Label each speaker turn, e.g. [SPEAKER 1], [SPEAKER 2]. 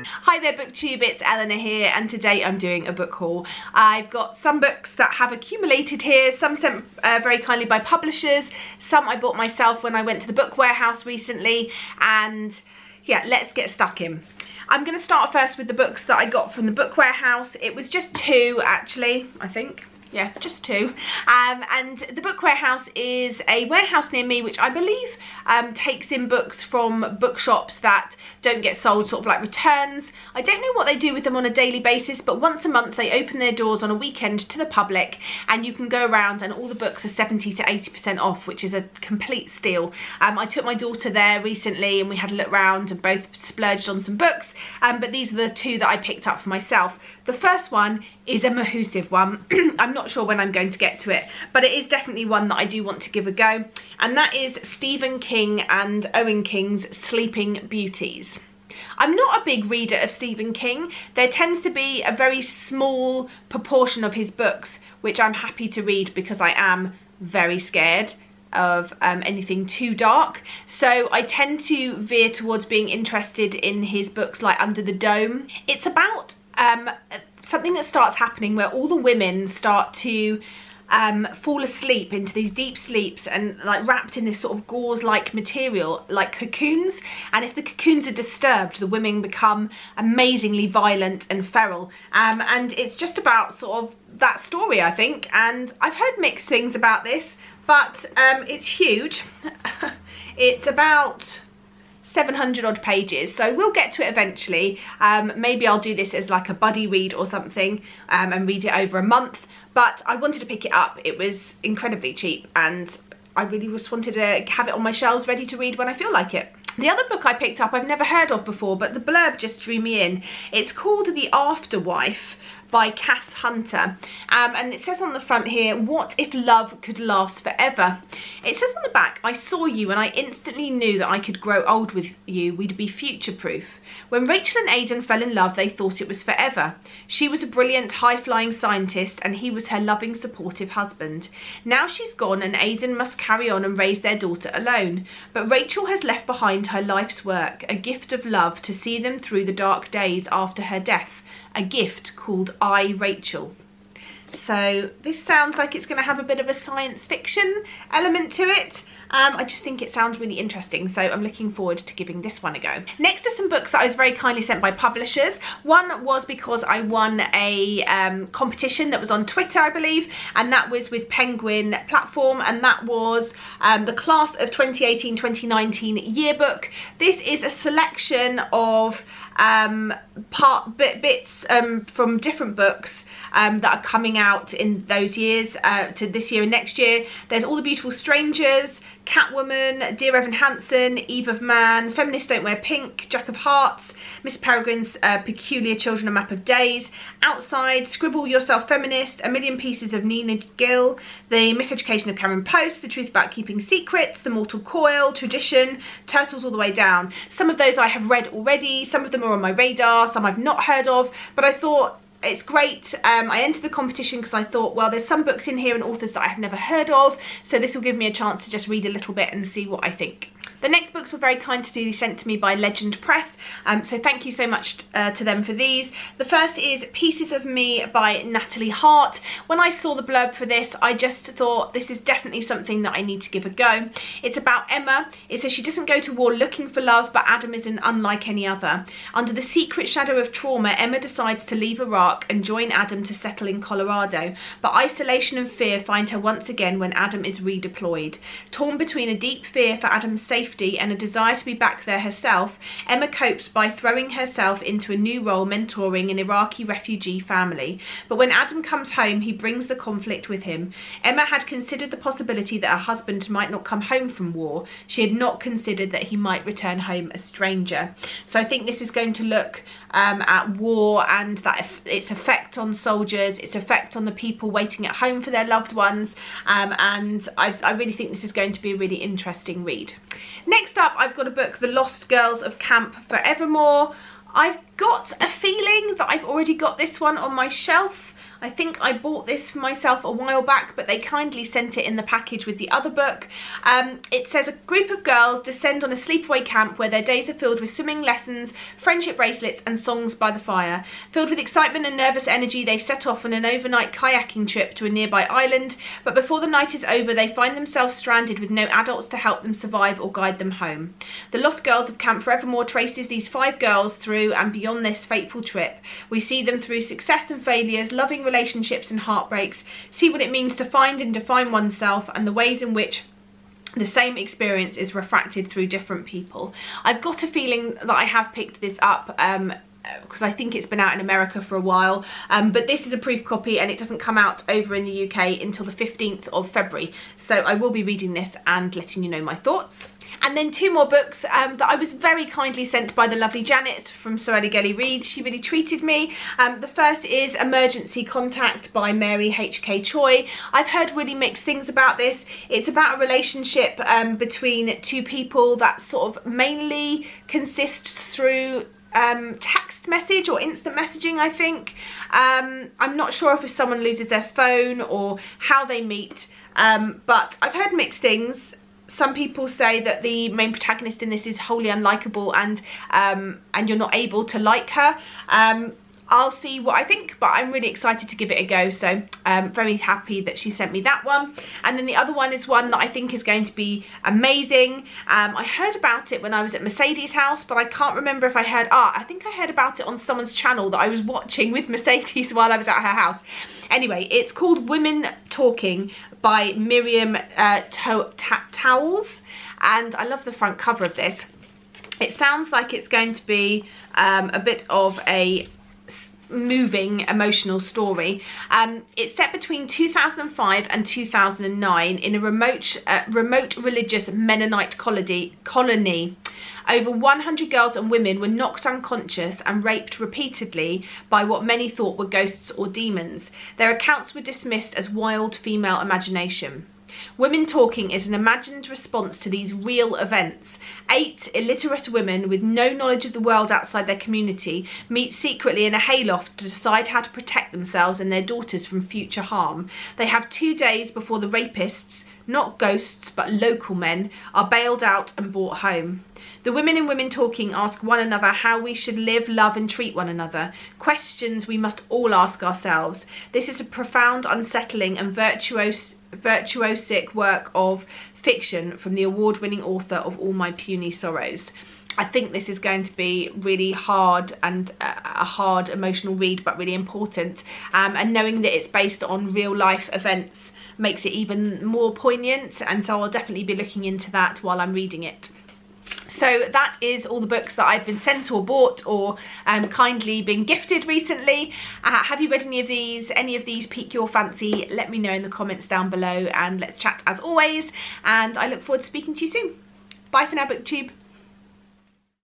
[SPEAKER 1] Hi there BookTube, it's Eleanor here, and today I'm doing a book haul. I've got some books that have accumulated here, some sent very kindly by publishers, some I bought myself when I went to the book warehouse recently, and yeah, let's get stuck in. I'm going to start first with the books that I got from the book warehouse. It was just two actually, I think. Yeah, just two. And the book warehouse is a warehouse near me which I believe takes in books from bookshops that don't get sold, sort of like returns. I don't know what they do with them on a daily basis, but once a month they open their doors on a weekend to the public, and you can go around and all the books are 70 to 80% off, which is a complete steal. I took my daughter there recently and we had a look around and both splurged on some books, but these are the two that I picked up for myself. The first one is a massive one. I'm not sure when I'm going to get to it, but it is definitely one that I do want to give a go, and that is Stephen King and Owen King's Sleeping Beauties. I'm not a big reader of Stephen King. There tends to be a very small proportion of his books which I'm happy to read because I am very scared of anything too dark, so I tend to veer towards being interested in his books like Under the Dome. It's about something that starts happening where all the women start to fall asleep into these deep sleeps and like wrapped in this sort of gauze-like material like cocoons, and if the cocoons are disturbed the women become amazingly violent and feral, and it's just about sort of that story, I think, and I've heard mixed things about this, but it's huge. It's about 700 odd pages, so we'll get to it eventually. Maybe I'll do this as like a buddy read or something, and read it over a month, but I wanted to pick it up. It was incredibly cheap and I really just wanted to have it on my shelves ready to read when I feel like it. The other book I picked up I've never heard of before, but the blurb just drew me in. It's called The Afterwife by Cass Hunter, and it says on the front here, what if love could last forever? It says on the back, I saw you and I instantly knew that I could grow old with you, we'd be future-proof. When Rachel and Aidan fell in love they thought it was forever. She was a brilliant high-flying scientist and he was her loving supportive husband. Now she's gone and Aidan must carry on and raise their daughter alone, but Rachel has left behind her life's work, a gift of love to see them through the dark days after her death. A gift called I, Rachel. So this sounds like it's going to have a bit of a science fiction element to it. I just think it sounds really interesting, so I'm looking forward to giving this one a go. Next are some books that I was very kindly sent by publishers. One was because I won a competition that was on Twitter, I believe, and that was with Penguin Platform, and that was the Class of 2018-2019 yearbook. This is a selection of bits from different books that are coming out in those years, to this year and next year. There's All the Beautiful Strangers, Catwoman, Dear Evan Hansen, Eve of Man, Feminists Don't Wear Pink, Jack of Hearts, Miss Peregrine's Peculiar Children, A Map of Days, Outside, Scribble Yourself Feminist, A Million Pieces of Nina Gill, The Miseducation of Karen Post, The Truth About Keeping Secrets, The Mortal Coil, Tradition, Turtles All the Way Down. Some of those I have read already, some of them are on my radar, some I've not heard of, but I thought it's great. I entered the competition because I thought, well, there's some books in here and authors that I have never heard of, so this will give me a chance to just read a little bit and see what I think. The next books were very kind to be sent to me by Legend Press, so thank you so much to them for these. The first is Pieces of Me by Natalie Hart. When I saw the blurb for this, I just thought this is definitely something that I need to give a go. It's about Emma. It says she doesn't go to war looking for love, but Adam isn't unlike any other. Under the secret shadow of trauma, Emma decides to leave Iraq and join Adam to settle in Colorado, but isolation and fear find her once again when Adam is redeployed. Torn between a deep fear for Adam's safety and a desire to be back there herself, Emma copes by throwing herself into a new role mentoring an Iraqi refugee family. But when Adam comes home, he brings the conflict with him. Emma had considered the possibility that her husband might not come home from war. She had not considered that he might return home a stranger. So I think this is going to look at war and that its effect on soldiers, its effect on the people waiting at home for their loved ones, and I really think this is going to be a really interesting read. Next up, I've got a book, The Lost Girls of Camp Forevermore. I've got a feeling that I've already got this one on my shelf. I think I bought this for myself a while back, but they kindly sent it in the package with the other book. It says a group of girls descend on a sleepaway camp where their days are filled with swimming lessons, friendship bracelets and songs by the fire. Filled with excitement and nervous energy, they set off on an overnight kayaking trip to a nearby island, but before the night is over they find themselves stranded with no adults to help them survive or guide them home. The Lost Girls of Camp Forevermore traces these 5 girls through and beyond this fateful trip. We see them through success and failures, loving relationships and heartbreaks, see what it means to find and define oneself, and the ways in which the same experience is refracted through different people. I've got a feeling that I have picked this up because I think it's been out in America for a while, but this is a proof copy and it doesn't come out over in the UK until the 15th of February. So I will be reading this and letting you know my thoughts. And then 2 more books that I was very kindly sent by the lovely Janet from Sorelli Gelly Reads. She really treated me. The first is Emergency Contact by Mary H.K. Choi. I've heard really mixed things about this. It's about a relationship between 2 people that sort of mainly consists through text message or instant messaging, I think. I'm not sure if someone loses their phone or how they meet, but I've heard mixed things. Some people say that the main protagonist in this is wholly unlikable and you're not able to like her. I'll see what I think, but I'm really excited to give it a go, so I'm very happy that she sent me that one. And then the other one is one that I think is going to be amazing. I heard about it when I was at Mercedes' house, but I can't remember if I heard, I think I heard about it on someone's channel that I was watching with Mercedes while I was at her house. Anyway, it's called Women Talking by Miriam Towles, and I love the front cover of this. It sounds like it's going to be a bit of a moving emotional story. It's set between 2005 and 2009 in a remote religious Mennonite colony. Over 100 girls and women were knocked unconscious and raped repeatedly by what many thought were ghosts or demons. Their accounts were dismissed as wild female imagination. Women Talking is an imagined response to these real events. 8 illiterate women with no knowledge of the world outside their community meet secretly in a hayloft to decide how to protect themselves and their daughters from future harm. They have 2 days before the rapists, not ghosts but local men, are bailed out and brought home. The women in Women Talking ask one another how we should live, love and treat one another. Questions we must all ask ourselves. This is a profound, unsettling and virtuosic work of fiction from the award-winning author of All My Puny Sorrows. I think this is going to be really hard and a hard emotional read, but really important, and knowing that it's based on real life events makes it even more poignant, and so I'll definitely be looking into that while I'm reading it. So that is all the books that I've been sent or bought or kindly been gifted recently. Have you read any of these? Any of these pique your fancy? Let me know in the comments down below and let's chat as always. And I look forward to speaking to you soon. Bye for now, BookTube.